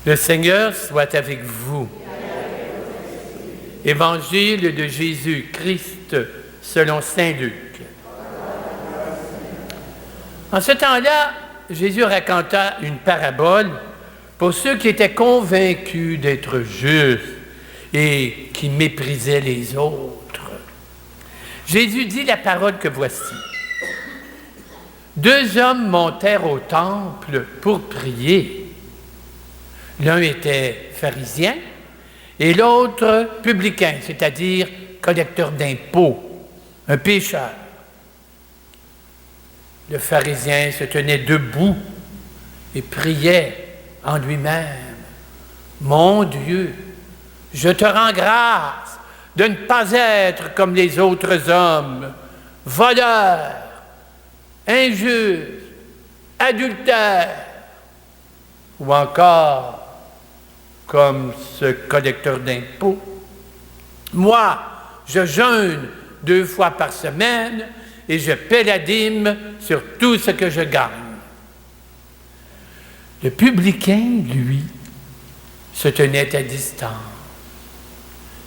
Le Seigneur soit avec vous. Évangile de Jésus-Christ selon saint Luc. En ce temps-là, Jésus raconta une parabole pour ceux qui étaient convaincus d'être justes et qui méprisaient les autres. Jésus dit la parole que voici. 2 hommes montèrent au temple pour prier. L'un était pharisien et l'autre publicain, c'est-à-dire collecteur d'impôts, un pécheur. Le pharisien se tenait debout et priait en lui-même. « Mon Dieu, je te rends grâce de ne pas être comme les autres hommes, voleurs, injustes, adultères, ou encore comme ce collecteur d'impôts. Moi, je jeûne 2 fois par semaine et je paie la dîme sur tout ce que je gagne. » Le publicain, lui, se tenait à distance.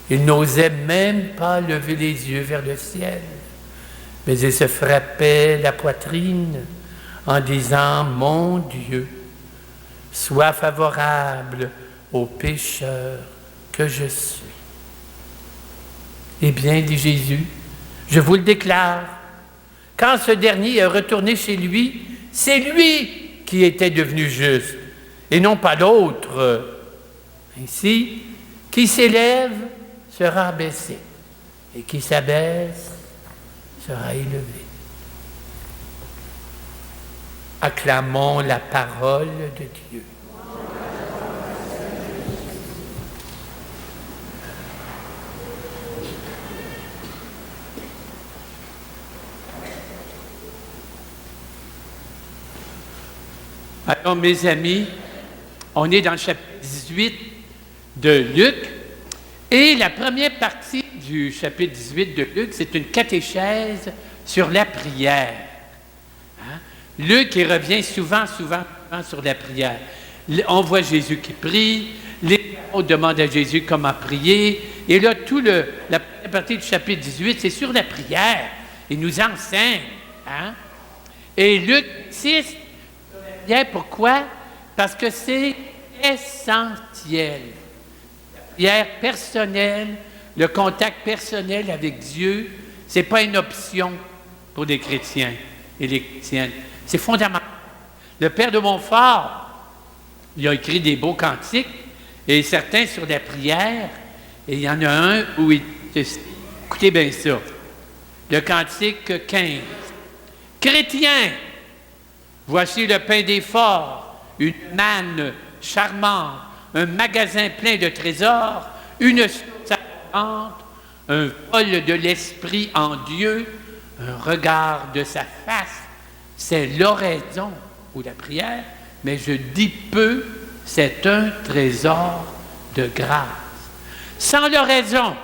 Il n'osait même pas lever les yeux vers le ciel, mais il se frappait la poitrine en disant « Mon Dieu, sois favorable au pécheur que je suis. » Eh bien, dit Jésus, je vous le déclare, quand ce dernier est retourné chez lui, c'est lui qui était devenu juste, et non pas l'autre. Ainsi, qui s'élève sera abaissé, et qui s'abaisse sera élevé. Acclamons la parole de Dieu. Alors, mes amis, on est dans le chapitre 18 de Luc, et la première partie du chapitre 18 de Luc, c'est une catéchèse sur la prière. Hein? Luc, il revient souvent sur la prière. On voit Jésus qui prie, les apôtres demandent à Jésus comment prier, et là, la première partie du chapitre 18, c'est sur la prière. Il nous enseigne. Hein? Et Luc 6, pourquoi? Parce que c'est essentiel. La prière personnelle, le contact personnel avec Dieu, ce n'est pas une option pour les chrétiens et les chrétiennes. C'est fondamental. Le père de Montfort, il a écrit des beaux cantiques, et certains sur la prière, et il y en a un où il dit, écoutez bien ça, le cantique 15. « Chrétiens, voici le pain des forts, une manne charmante, un magasin plein de trésors, une source abondante, un vol de l'esprit en Dieu, un regard de sa face. C'est l'oraison ou la prière, mais je dis peu, c'est un trésor de grâce. Sans l'oraison,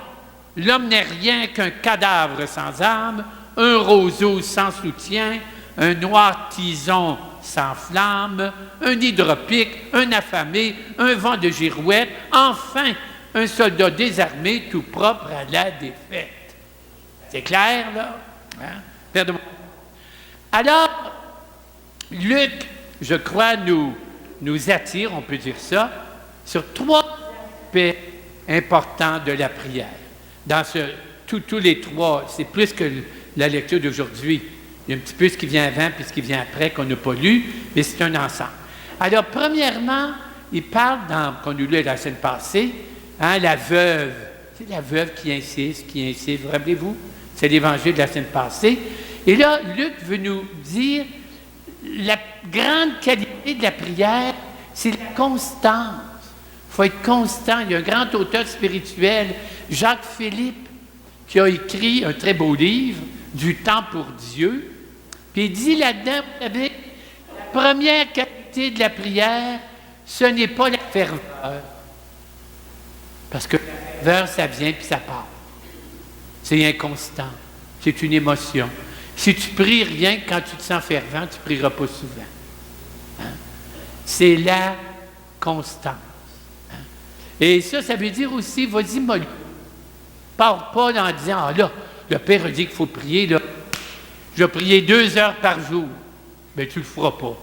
l'homme n'est rien qu'un cadavre sans âme, un roseau sans soutien, un noir tison sans flamme, un hydropique, un affamé, un vent de girouette, enfin, un soldat désarmé tout propre à la défaite. C'est clair, là? Hein? Alors, Luc, je crois, nous attire, on peut dire ça, sur 3 aspects importants de la prière. Dans tous les 3, c'est plus que la lecture d'aujourd'hui. Il y a un petit peu ce qui vient avant puis ce qui vient après qu'on n'a pas lu, mais c'est un ensemble. Alors, premièrement, il parle, qu'on nous lu la semaine passée, hein, la veuve. C'est la veuve qui insiste, vous rappelez-vous? C'est l'évangile de la semaine passée. Et là, Luc veut nous dire la grande qualité de la prière, c'est la constance. Il faut être constant. Il y a un grand auteur spirituel, Jacques Philippe, qui a écrit un très beau livre, Du temps pour Dieu. Puis il dit là-dedans, vous savez, la première qualité de la prière, ce n'est pas la ferveur. Parce que la ferveur, ça vient puis ça part. C'est inconstant. C'est une émotion. Si tu pries rien que quand tu te sens fervent, tu ne prieras pas souvent. Hein? C'est la constance. Et ça veut dire aussi, vas-y mollo. Parle pas en disant, ah là, le Père a dit qu'il faut prier, là. Je vais prier 2 heures par jour. Mais tu le feras pas.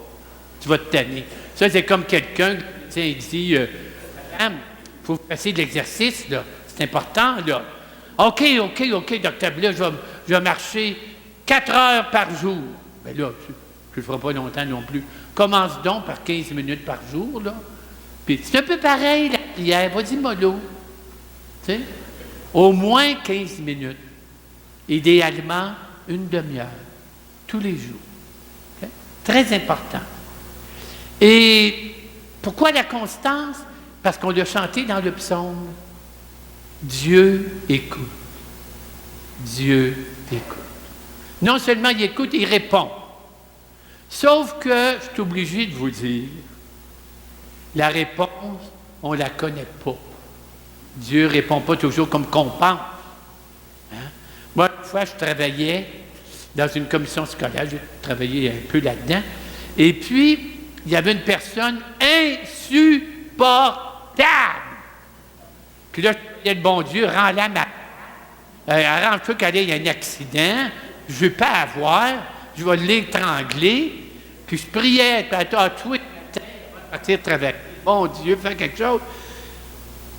Tu vas te tanner. Ça, c'est comme quelqu'un qui dit, madame, il faut passer de l'exercice, là. C'est important, là. OK, docteur Blais, je vais marcher 4 heures par jour. Mais là, tu ne le feras pas longtemps non plus. Commence donc par 15 minutes par jour, là. Puis c'est un peu pareil, la prière. Vas-y, mollo. Tu sais? Au moins 15 minutes. Idéalement, 1 demi-heure. Tous les jours. Okay? Très important. Et pourquoi la constance? Parce qu'on l'a chanté dans le psaume. Dieu écoute. Dieu écoute. Non seulement il écoute, il répond. Sauf que, je suis obligé de vous dire, la réponse, on ne la connaît pas. Dieu ne répond pas toujours comme qu'on pense. Hein? Moi, une fois, je travaillais dans une commission scolaire, j'ai travaillé un peu là-dedans, et puis, il y avait une personne insupportable. Puis là, je disais, le bon Dieu, rends-la ma... arrange-toi qu'elle ait un accident, je ne veux pas avoir, je vais l'étrangler, puis je priais, puis à tous les matins, partir travailler. Bon Dieu, fais quelque chose.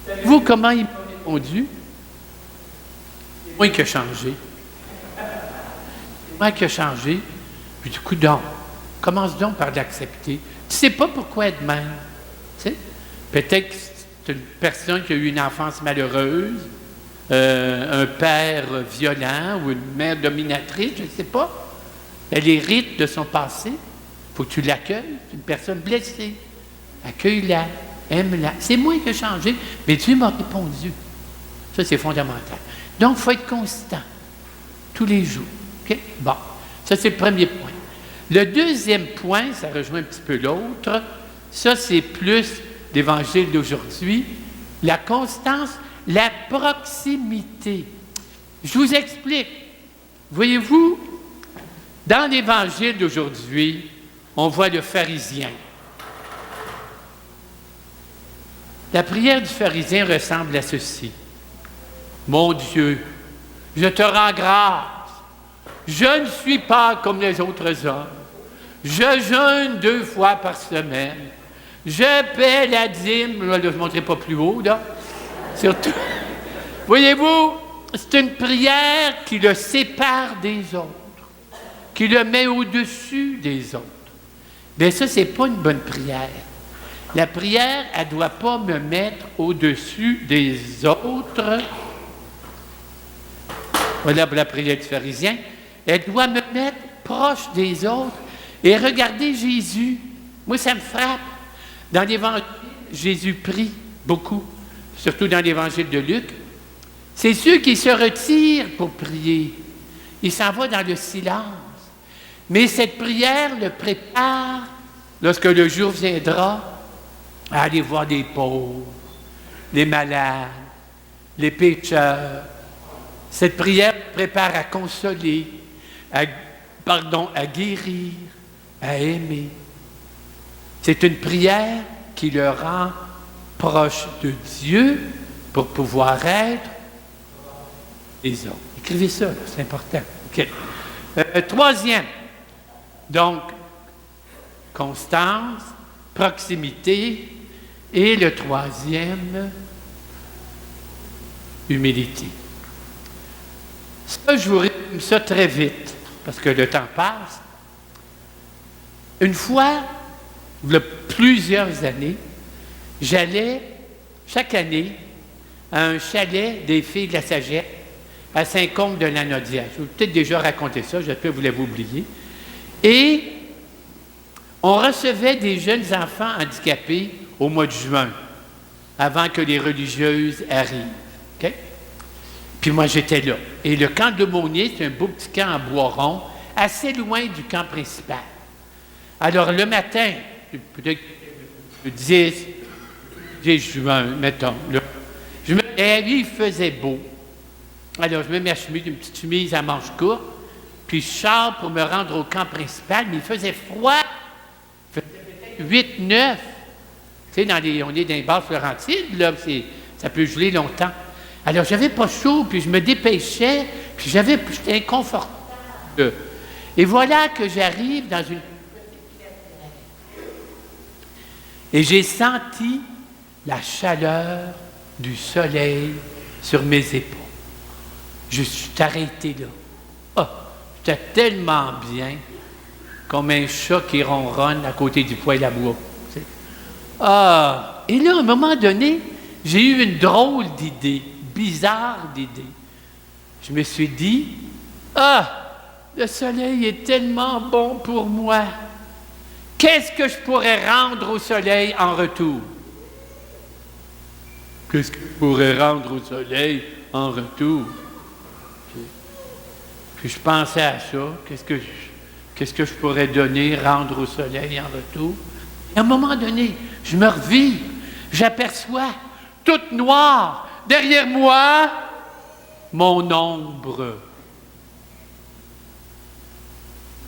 Savez-vous comment il m'a répondu? C'est moi qui ai changé. C'est moi qui ai changé. Puis du coup, donc, commence donc par l'accepter. Tu ne sais pas pourquoi être même. Tu sais? Peut-être que c'est une personne qui a eu une enfance malheureuse, un père violent ou une mère dominatrice, je ne sais pas. Elle hérite de son passé. Il faut que tu l'accueilles. C'est une personne blessée. Accueille-la, aime-la. C'est moi qui ai changé, mais Dieu m'a répondu. Ça, c'est fondamental. Donc, il faut être constant, tous les jours. Okay? Bon, ça, c'est le premier point. Le deuxième point, ça rejoint un petit peu l'autre, ça, c'est plus l'Évangile d'aujourd'hui, la constance, la proximité. Je vous explique. Voyez-vous, dans l'Évangile d'aujourd'hui, on voit le pharisien. La prière du pharisien ressemble à ceci. Mon Dieu, je te rends grâce. Je ne suis pas comme les autres hommes. Je jeûne 2 fois par semaine. Je paie la dîme. Là, je ne montrerai pas plus haut, là. Surtout. Voyez-vous, c'est une prière qui le sépare des autres, qui le met au-dessus des autres. Bien, ça, ce n'est pas une bonne prière. La prière, elle ne doit pas me mettre au-dessus des autres. Voilà pour la prière du pharisien. Elle doit me mettre proche des autres. Et regardez Jésus. Moi, ça me frappe. Dans l'Évangile, Jésus prie beaucoup, surtout dans l'Évangile de Luc. C'est ceux qui se retirent pour prier. Il s'en va dans le silence. Mais cette prière le prépare, lorsque le jour viendra, à aller voir les pauvres, les malades, les pécheurs. Cette prière le prépare à consoler, à guérir, à aimer. C'est une prière qui le rend proche de Dieu pour pouvoir être les autres. Écrivez ça, là, c'est important. Okay. Troisième, donc, constance, proximité, et le troisième, humilité. Ça, je vous résume ça très vite, parce que le temps passe. Une fois, il y a plusieurs années, j'allais chaque année à un chalet des filles de la Sagesse à Saint-Côme-de-la-Naudière. Je vous ai peut-être déjà raconté ça, j'espère que vous l'avez oublié. Et on recevait des jeunes enfants handicapés au mois de juin, avant que les religieuses arrivent. Okay? Puis moi, j'étais là. Et le camp de Monnier, c'est un beau petit camp en bois rond, assez loin du camp principal. Alors, le matin, peut-être le 10 juin, mettons, là, il faisait beau. Alors, je me mets une petite chemise à manches courtes, puis je sors pour me rendre au camp principal, mais il faisait froid. Il faisait peut-être 8, 9. Tu sais, on est dans les Basses Laurentides, là, Ça peut geler longtemps. Alors, j'avais pas chaud, puis je me dépêchais, puis j'étais inconfortable. Et voilà que j'arrive dans une... Et j'ai senti la chaleur du soleil sur mes épaules. Je suis arrêté là. Ah, j'étais tellement bien, comme un chat qui ronronne à côté du poêle à bois. Ah! Et là, à un moment donné, j'ai eu une drôle d'idée, bizarre d'idée. Je me suis dit, ah! Le soleil est tellement bon pour moi. Qu'est-ce que je pourrais rendre au soleil en retour? Qu'est-ce que je pourrais rendre au soleil en retour? Puis je pensais à ça. Qu'est-ce que je pourrais donner, rendre au soleil en retour? Et à un moment donné, je me revire. J'aperçois, toute noire, derrière moi, mon ombre.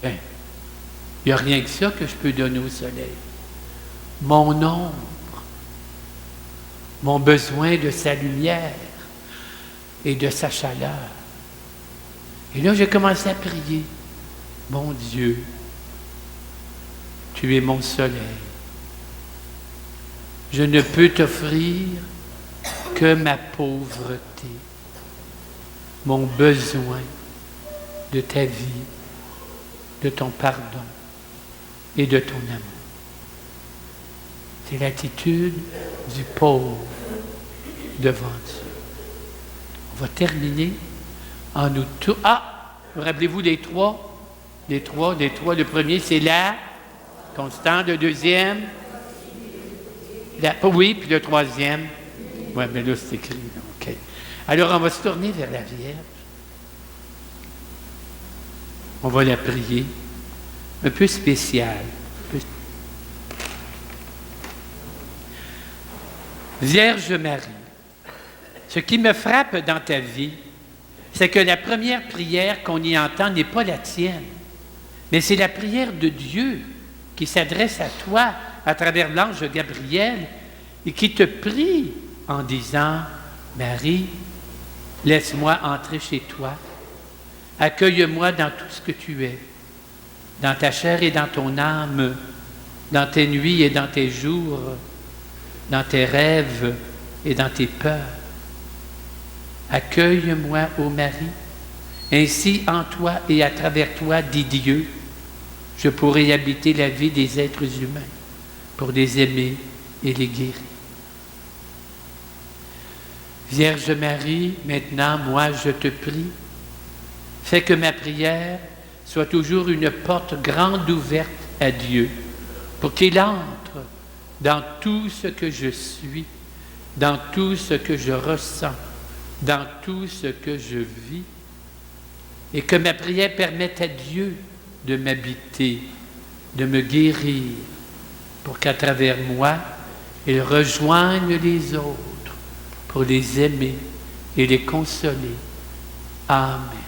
Ben, il n'y a rien que ça que je peux donner au soleil. Mon ombre. Mon besoin de sa lumière et de sa chaleur. Et là, j'ai commencé à prier. Mon Dieu, tu es mon soleil. Je ne peux t'offrir que ma pauvreté, mon besoin de ta vie, de ton pardon et de ton amour. C'est l'attitude du pauvre devant Dieu. On va terminer en nous... rappelez-vous les trois. Les trois. Le premier, c'est la constante. Le deuxième, oui, puis le troisième. Oui, mais là, c'est écrit. OK. Alors, on va se tourner vers la Vierge. On va la prier. Un peu spéciale. Vierge Marie, ce qui me frappe dans ta vie, c'est que la première prière qu'on y entend n'est pas la tienne, mais c'est la prière de Dieu qui s'adresse à toi à travers l'ange Gabriel et qui te prie en disant « Marie, laisse-moi entrer chez toi, accueille-moi dans tout ce que tu es, dans ta chair et dans ton âme, dans tes nuits et dans tes jours, dans tes rêves et dans tes peurs. Accueille-moi, ô Marie. Ainsi, en toi et à travers toi, dit Dieu, je pourrai habiter la vie des êtres humains pour les aimer et les guérir. Vierge Marie, maintenant, moi, je te prie, fais que ma prière soit toujours une porte grande ouverte à Dieu pour qu'il entre dans tout ce que je suis, dans tout ce que je ressens, dans tout ce que je vis, et que ma prière permette à Dieu de m'habiter, de me guérir, pour qu'à travers moi, il rejoigne les autres pour les aimer et les consoler. Amen.